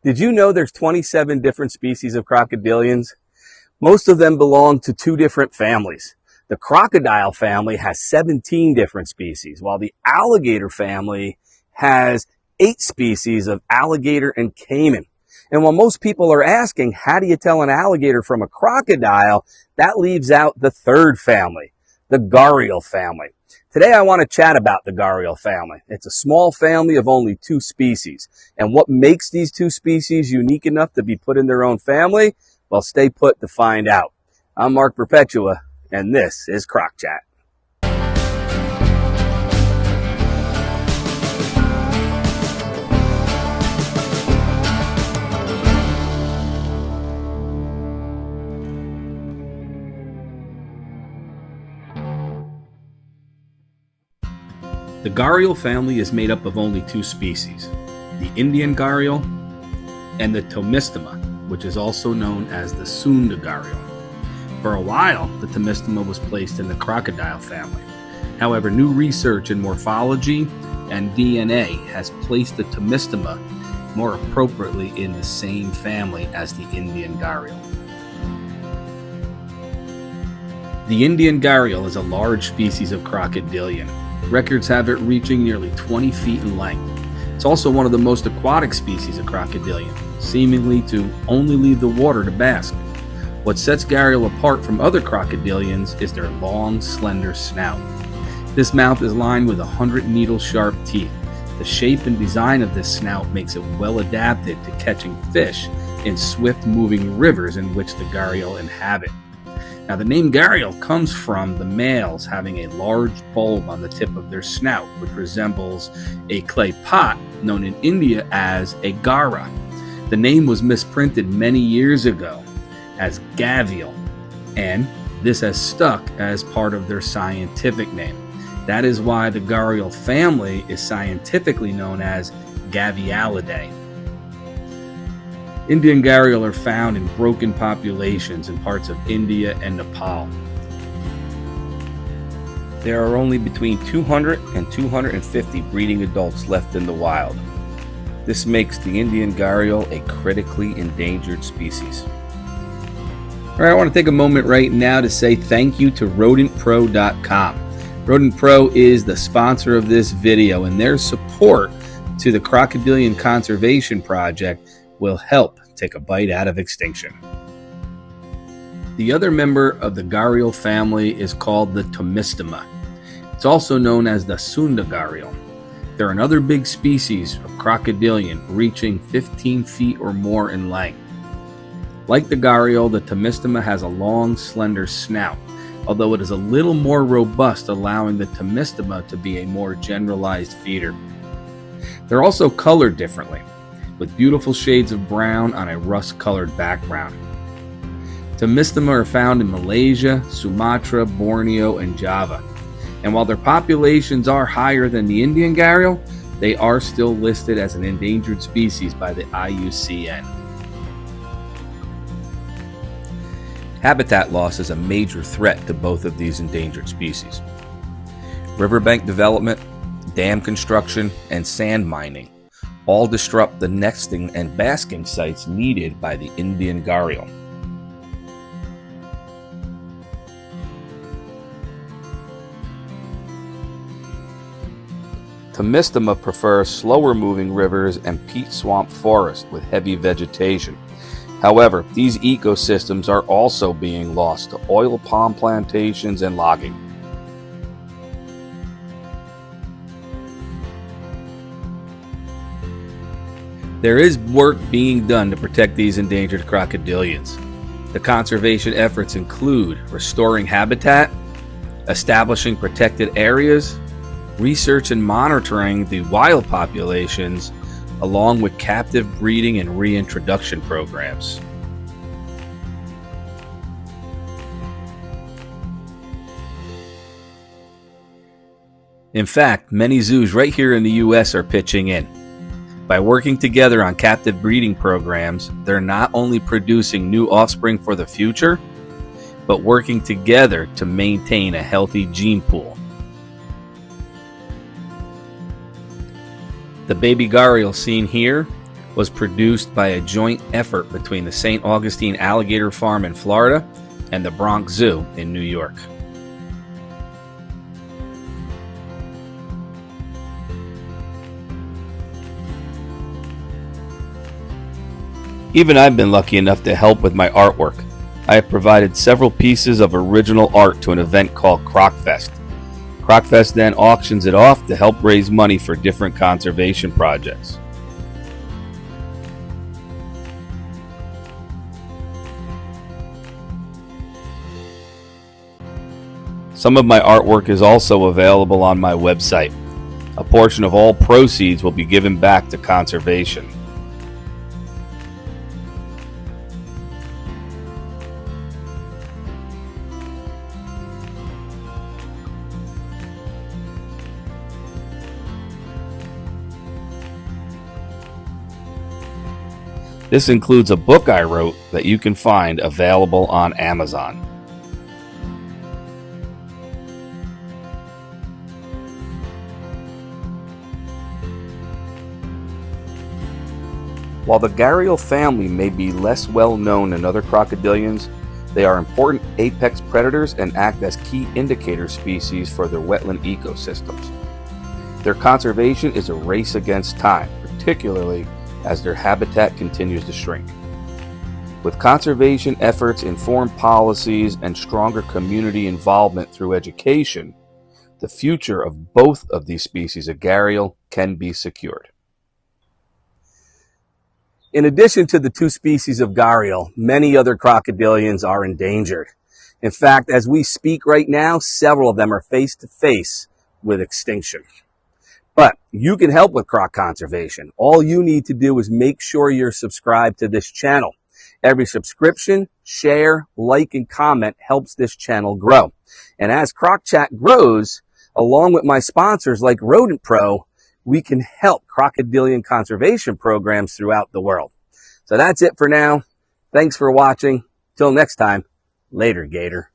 Did you know there's 27 different species of crocodilians? Most of them belong to two different families. The crocodile family has 17 different species, while the alligator family has 8 species of alligator and caiman. And while most people are asking, how do you tell an alligator from a crocodile? That leaves out the third family, the gharial family. Today I want to chat about the gharial family. It's a small family of only 2 species. And what makes these 2 species unique enough to be put in their own family? Well, stay put to find out. I'm Mark Perpetua, and this is Croc Chat. The gharial family is made up of only 2 species, the Indian gharial and the tomistoma, which is also known as the Sunda gharial. For a while, the tomistoma was placed in the crocodile family. However, new research in morphology and DNA has placed the tomistoma more appropriately in the same family as the Indian gharial. The Indian gharial is a large species of crocodilian. Records have it reaching nearly 20 feet in length. It's also one of the most aquatic species of crocodilian, seemingly to only leave the water to bask. What sets gharial apart from other crocodilians is their long, slender snout. This mouth is lined with 100 needle-sharp teeth. The shape and design of this snout makes it well adapted to catching fish in swift-moving rivers in which the gharial inhabit. Now, the name gharial comes from the males having a large bulb on the tip of their snout, which resembles a clay pot known in India as a ghara. The name was misprinted many years ago as Gharial, and this has stuck as part of their scientific name. That is why the gharial family is scientifically known as Gavialidae. Indian gharial are found in broken populations in parts of India and Nepal. There are only between 200 and 250 breeding adults left in the wild. This makes the Indian gharial a critically endangered species. All right, I want to take a moment right now to say thank you to rodentpro.com. Rodent Pro is the sponsor of this video, and their support to the Crocodilian Conservation Project will help take a bite out of extinction. The other member of the gharial family is called the tomistoma. It's also known as the Sunda gharial. They're another big species of crocodilian reaching 15 feet or more in length. Like the gharial, the tomistoma has a long, slender snout, although it is a little more robust, allowing the tomistoma to be a more generalized feeder. They're also colored differently, with beautiful shades of brown on a rust-colored background. Tomistoma are found in Malaysia, Sumatra, Borneo, and Java. And while their populations are higher than the Indian gharial, they are still listed as an endangered species by the IUCN. Habitat loss is a major threat to both of these endangered species. Riverbank development, dam construction, and sand mining all disrupt the nesting and basking sites needed by the Indian gharial. Tomistoma prefer slower moving rivers and peat swamp forest with heavy vegetation. However, these ecosystems are also being lost to oil palm plantations and logging. There is work being done to protect these endangered crocodilians. The conservation efforts include restoring habitat, establishing protected areas, research and monitoring the wild populations, along with captive breeding and reintroduction programs. In fact, many zoos right here in the U.S. are pitching in. By working together on captive breeding programs, they're not only producing new offspring for the future, but working together to maintain a healthy gene pool. The baby gharial seen here was produced by a joint effort between the St. Augustine Alligator Farm in Florida and the Bronx Zoo in New York. Even I've been lucky enough to help with my artwork. I have provided several pieces of original art to an event called CrocFest. CrocFest then auctions it off to help raise money for different conservation projects. Some of my artwork is also available on my website. A portion of all proceeds will be given back to conservation. This includes a book I wrote that you can find available on Amazon. While the Gharial family may be less well known than other crocodilians, they are important apex predators and act as key indicator species for their wetland ecosystems. Their conservation is a race against time, particularly as their habitat continues to shrink. With conservation efforts, informed policies, and stronger community involvement through education, the future of both of these species of gharial can be secured. In addition to the two species of gharial, many other crocodilians are endangered. In fact, as we speak right now, several of them are face to face with extinction. But you can help with croc conservation. All you need to do is make sure you're subscribed to this channel. Every subscription, share, like, and comment helps this channel grow. And as Croc Chat grows, along with my sponsors like Rodent Pro, we can help crocodilian conservation programs throughout the world. So that's it for now. Thanks for watching. Till next time, later, Gator.